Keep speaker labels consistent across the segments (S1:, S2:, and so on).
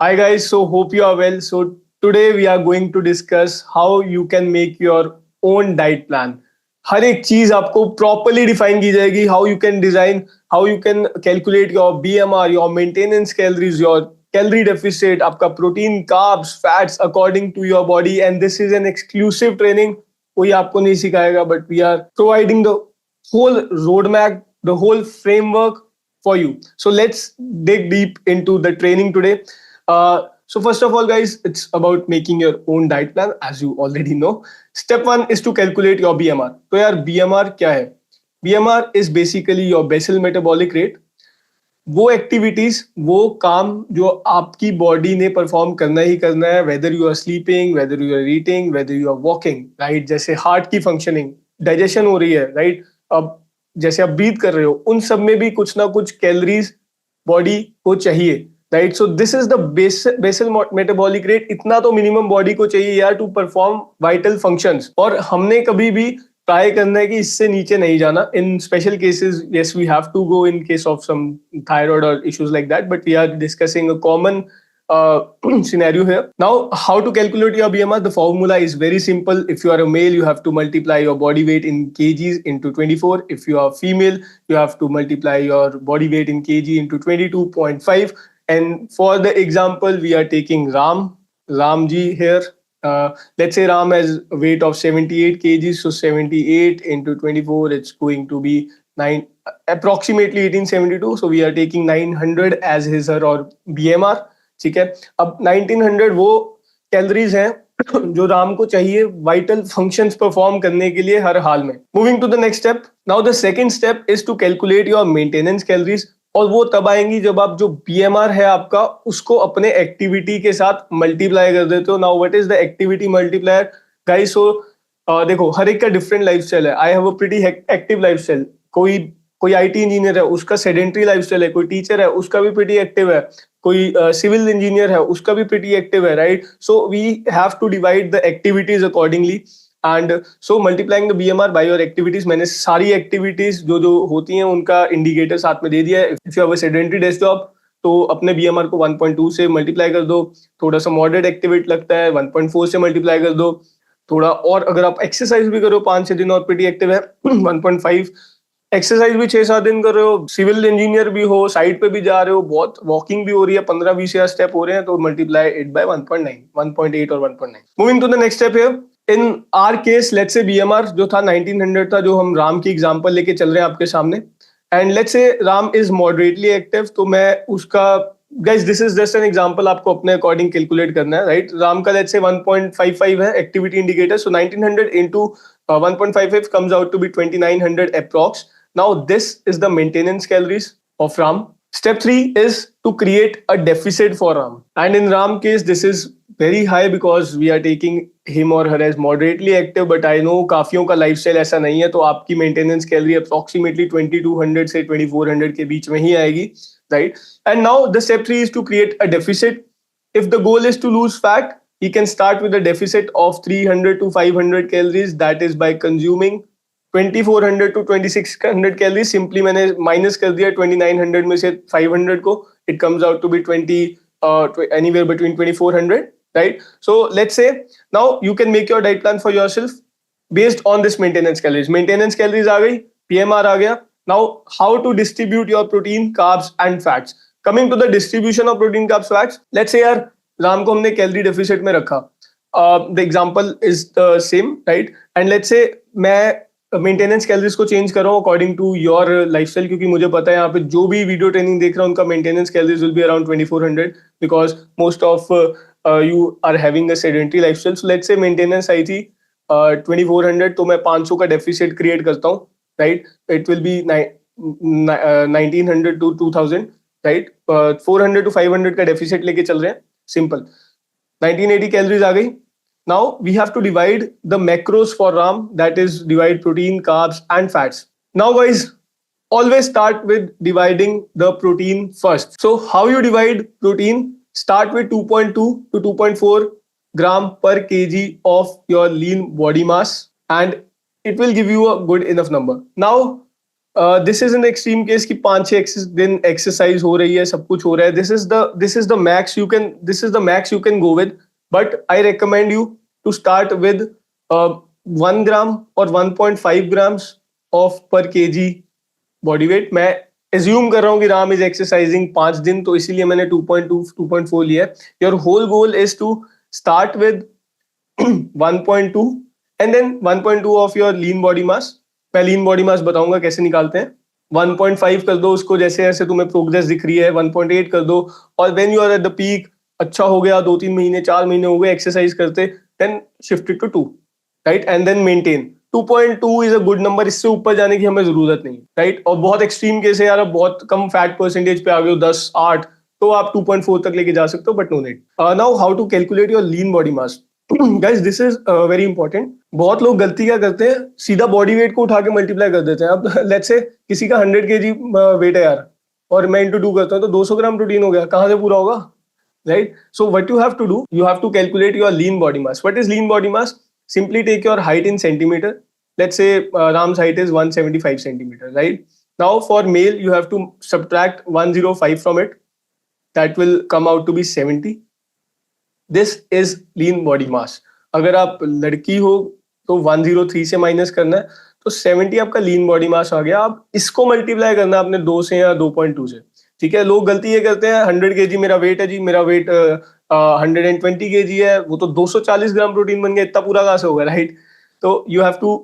S1: Hi guys, so hope you are well. So today we are going to discuss how you can make your own diet plan. हर एक चीज आपको properly define की जाएगी. How you can design, how you can calculate your BMR, your maintenance calories, your calorie deficit, आपका protein, carbs, fats according to your body. And this is an exclusive training. कोई आपको नहीं सिखाएगा, but we are providing the whole roadmap, the whole framework for you. So let's dig deep into the training today. So first of all, guys, it's about making your own diet plan, as you already know. Step one is to calculate your BMR. तो यार BMR क्या है? BMR is basically your basal metabolic rate. वो activities, वो काम जो आपकी body ने परफॉर्म करना ही करना है, whether you are sleeping, whether you are eating, whether you are walking, right? जैसे हार्ट की फंक्शनिंग, डाइजेशन हो रही है, राइट? अब जैसे आप ब्रीथ कर रहे हो, उन सब में भी कुछ ना कुछ कैलोरीज बॉडी को चाहिए, right? So this is the basal metabolic rate. इतना तो मिनिमम बॉडी को चाहिए यार टू परफॉर्म वाइटल फंक्शंस. और हमने कभी भी ट्राई करना है कि इससे नीचे नहीं जाना. In special cases, yes, we have to go in case of some thyroid or issues like that, but we are discussing a common scenario here. Now, how to calculate your BMR? The formula is very simple. If you are a male, you have to multiply your body weight in kgs into 24. If you are female, you have to multiply your body weight in kg into 22.5. And for the example, we are taking Ramji here. Let's say Ram has a weight of 78 kgs, so 78 into 24, it's going to be approximately 1872. So we are taking 900 as his or BMR. ठीक है. अब 1900 वो calories हैं जो राम को चाहिए vital functions perform करने के लिए हर हाल में. Moving to the next step. Now the second step is to calculate your maintenance calories. और वो तब आएंगी जब आप जो BMR है आपका उसको अपने एक्टिविटी के साथ मल्टीप्लाई कर देते हो. Now what is the activity multiplier guys? So देखो, हर एक का डिफरेंट लाइफस्टाइल है. I have a pretty active lifestyle. कोई IT इंजीनियर है, उसका सेडेंटरी लाइफस्टाइल है. कोई टीचर है, उसका भी प्रीटी एक्टिव है. कोई सिविल इंजीनियर है, उसका भी प्रीटी एक्टिव है, right? So we have to divide the activities accordingly. And so multiplying the BMR by your activities. मैंने सारी एक्टिविटीज जो जो होती हैं उनका इंडिकेटर साथ में दे दिया है. If you have a sedentary desk job तो अपने BMR को 1.2 से मल्टीप्लाई कर दो. थोड़ा सा मॉडरेट एक्टिविटी लगता है, 1.4 से मल्टीप्लाई कर दो. थोड़ा और अगर आप एक्सरसाइज भी करो 5-6 दिन और प्रीटी एक्टिव है 1.5. एक्सरसाइज भी 6-7 दिन कर रहे हो, सिविल इंजीनियर भी हो, साइड पे भी जा रहे हो, बहुत वॉकिंग भी हो रही है, 15-20 स्टेप हो रहे हैं, तो मल्टीप्लाई इट बाय 1.9, 1.8 और 1.9. Moving to the next step here. In our case let's say BMR जो था 1900 था, जो हम राम की एग्जांपल लेके चल रहे हैं आपके सामने. And let's say Ram is moderately active, तो मैं उसका, guys this is just an example, आपको अपने अकॉर्डिंग कैलकुलेट करना है, राइट? राम का लेट्स से 1.55 है activity indicator. So 1900 into 1.55 comes out to be 2900 approx. Now this is the maintenance calories of Ram. Step 3 is to create a deficit for Ram. And in Ram case, this is very high because we are taking him or her as moderately active. But I know काफियों का lifestyle ऐसा नहीं है, तो आपकी maintenance calorie approximately 2200 से 2400 के बीच में ही आएगी, right? And now the step 3 is to create a deficit. If the goal is to lose fat, he can start with a deficit of 300 to 500 calories. That is by consuming 2400 to 2600 calories. Simply मैंने minus कर दिया 2900 में से 500 को. It comes out to be 20 anywhere between 2400, right? So let's say now you can make your diet plan for yourself based on this maintenance calories. Maintenance calories आ गई, BMR आ गया. Now how to distribute your protein, carbs and fats. Coming to the distribution of protein, carbs, fats. Let's say यार राम को हमने calorie deficit में रखा. The example is the same, right? And let's say मैं maintenance calories को change कर रहा हूँ अकॉर्डिंग टू योर लाइफस्टाइल, क्योंकि मुझे पता है यहाँ पे जो भी वीडियो ट्रेनिंग देख रहा है उनका maintenance calories will be around 2400 because most of you are having a sedentary lifestyle. So let's say maintenance आई थी 2400, तो मैं 500 का डेफिसिट क्रिएट करता हूँ, right? It will be 1900 to 2000, right? 400 to 500 का डेफिसिट लेके चल रहे हैं. सिंपल 1980 कैलोरीज आ गई. Now we have to divide the macros for Ram, that is divide protein, carbs and fats. Now guys, always start with dividing the protein first. So how you divide protein? Start with 2.2 to 2.4 gram per kg of your lean body mass and it will give you a good enough number. Now this is an extreme case कि 5-6 दिन exercise हो रही है, सब कुछ हो रहा है. This is the max you can go with. But I recommend you to start with 1 gram और 1.5 grams of per kg body weight. मैं एज्यूम कर रहा हूँ कि राम इज एक्सरसाइजिंग 5 दिन, तो इसीलिए मैंने 2.2 2.4 लिया है. Your whole goal is to start with 1.2 and then 1.2 of your lean body mass. मैं लीन बॉडी मास बताऊंगा कैसे निकालते हैं. 1.5 कर दो उसको, जैसे जैसे तुम्हें प्रोग्रेस दिख रही है 1.8 कर दो. और when you are at the peak, अच्छा हो गया, 2-3 महीने 4 महीने हो गए एक्सरसाइज करते, then shift it to 2, right, and then maintain. 2.2 is a good number. इससे ऊपर जाने की हमें जरूरत नहीं, राइट. और बहुत एक्सट्रीम केस है यार, अब बहुत कम फैट परसेंटेज पे आ गए हो 10-8, तो आप 2.4 तक लेके जा सकते हो, but no need. Now how to calculate your lean body mass. Guys, this is very important. बहुत लोग गलती क्या करते हैं, सीधा बॉडी वेट को उठा के मल्टीप्लाई कर देते हैं. अब लेट्स से किसी का 100 kg वेट है यार, और मैं इंटू 2 करता हूँ, तो 200 ग्राम प्रोटीन हो गया, कहाँ से पूरा होगा, right. So what you have to do, you have to calculate your lean body mass. What is lean body mass? Simply take your height in centimeter. Let's say Ram's height is 175 centimeter, right? Now for male, you have to subtract 105 from it. That will come out to be 70. This is lean body mass. अगर आप लड़की हो तो 103 से minus करना है, तो 70 आपका लीन बॉडी मास आ गया. आप इसको मल्टीप्लाई करना है अपने 2 से या 2.2 से, ठीक है. लोग गलती ये करते हैं, 100 kg मेरा वेट है जी, मेरा वेट 120 kg है, वो तो 240 ग्राम प्रोटीन बन गया, इतना पूरा कहाँ से होगा, राइट. तो you have to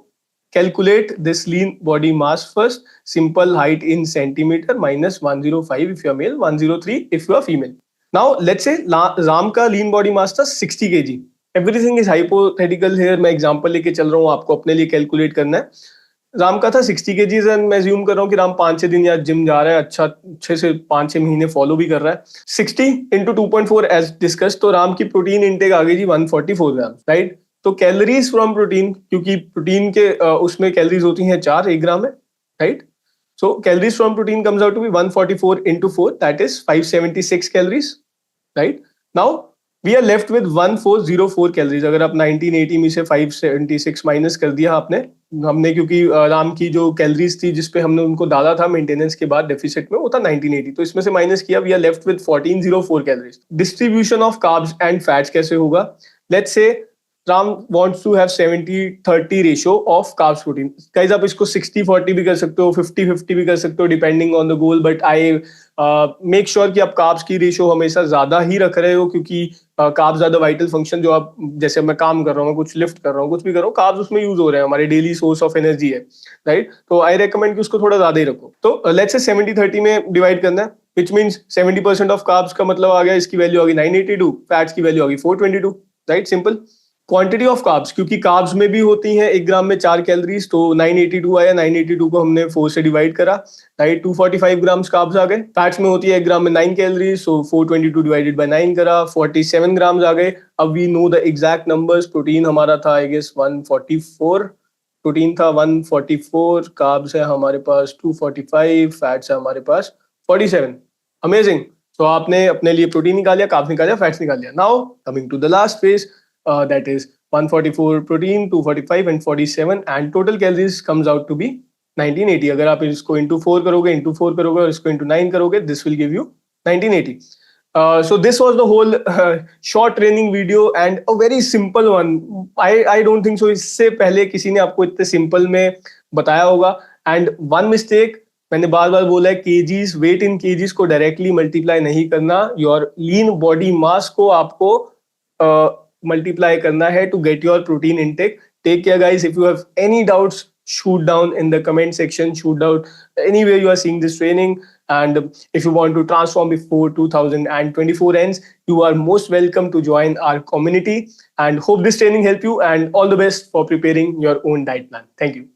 S1: calculate this lean body mass first. Simple height in centimeter minus 105 if you are male, 103 if you are female. Now let's say Ram का lean body mass था 60 kg. Everything is hypothetical here. मैं example लेके चल रहा हूँ, आपको अपने लिए कैलकुलेट करना है. राम का था 60 kg एंड मैं assume कर रहा हूँ कि राम 5-6 दिन या जिम जा रहा है, अच्छा 6 से 5-6 महीने फॉलो भी कर रहा है. 60 इंटू 2.4 एज डिस्कस, तो राम की प्रोटीन इंटेक आ गई जी 144 ग्राम, राइट. तो कैलोरीज फ्रॉम प्रोटीन, क्योंकि प्रोटीन के उसमें कैलोरीज होती हैं 4, 1 ग्राम है, right. So calories from protein comes out to be 144 into 4, that is 576 calories, right. Now we are left with 1404 calories. अगर आप 1980 में से 576 माइनस कर दिया हमने, क्योंकि राम की जो कैलोरीज थी जिसपे हमने उनको डाला था मेंटेनेंस के बाद डेफिसिट में, वो था 1980, तो इसमें से माइनस किया, we are left with 1404 calories. Distribution of carbs and fats कैसे होगा? Let's say Ram wants to have 70-30 ratio of carbs protein. Guys, आप इसको 60-40 भी कर सकते हो, 50-50 भी कर सकते हो, depending on the goal. But I make sure कि आप कार्ब्स की रेशियो हमेशा ज्यादा ही रख रहे हो, क्योंकि कार्ब्स ज्यादा वाइटल फंक्शन, जो आप जैसे मैं काम कर रहा हूँ, कुछ लिफ्ट कर रहा हूँ, कुछ भी कर रहा हूँ, कार्ब्स उसमें यूज हो रहे हैं, हमारे डेली सोर्स ऑफ एनर्जी है, राइट. तो आई रेकमेंड कि उसको थोड़ा ज्यादा ही रखो. तो लेट्स से 70-30 में डिवाइड करना है, विच मीन्स 70% ऑफ कार्ब्स का मतलब आ गया, इसकी वैल्यू आ गई 982, फैट्स की वैल्यू आ गई 422, right. Simple. Quantity of carbs, क्योंकि कार्ब्स में भी होती हैं 1 ग्राम में 4 कैलोरीज, तो 982 आया, 982 को हमने 4 से डिवाइड करा, राइट. 245 ग्राम्स कार्ब्स आ गए. फैट्स में होती है 1 ग्राम में 9 कैलोरीज, सो 422 डिवाइडेड बाय 9 करा, 47 ग्राम्स आ गए. अब we know the exact numbers. Protein हमारा था आई गेस 144, प्रोटीन था 144, कार्ब्स है हमारे पास 245, फैट्स है हमारे पास 47. अमेजिंग. तो आपने अपने लिए प्रोटीन निकाल लिया, कार्ब्स निकाल लिया, फैट्स निकाल लिया. Now coming to the last phase, that is 144 protein, 245 and 47, and total calories comes out to be 1980. अगर आप इसको into 4 करोगे, into 4 करोगे और इसको into 9 करोगे, this will give you 1980. So this was the whole short training video and a very simple one. I don't think so इससे पहले किसी ने आपको इतने simple में बताया होगा. And one mistake, मैंने बार बार बोला है, kgs, weight in kgs को directly multiply नहीं करना. Your lean body mass को आपको multiply करना है to get your protein intake. Take care guys. If you have any doubts, shoot down in the comment section, shoot down anywhere you are seeing this training. And if you want to transform before 2024 ends, you are most welcome to join our community, and hope this training help you, and all the best for preparing your own diet plan. Thank you.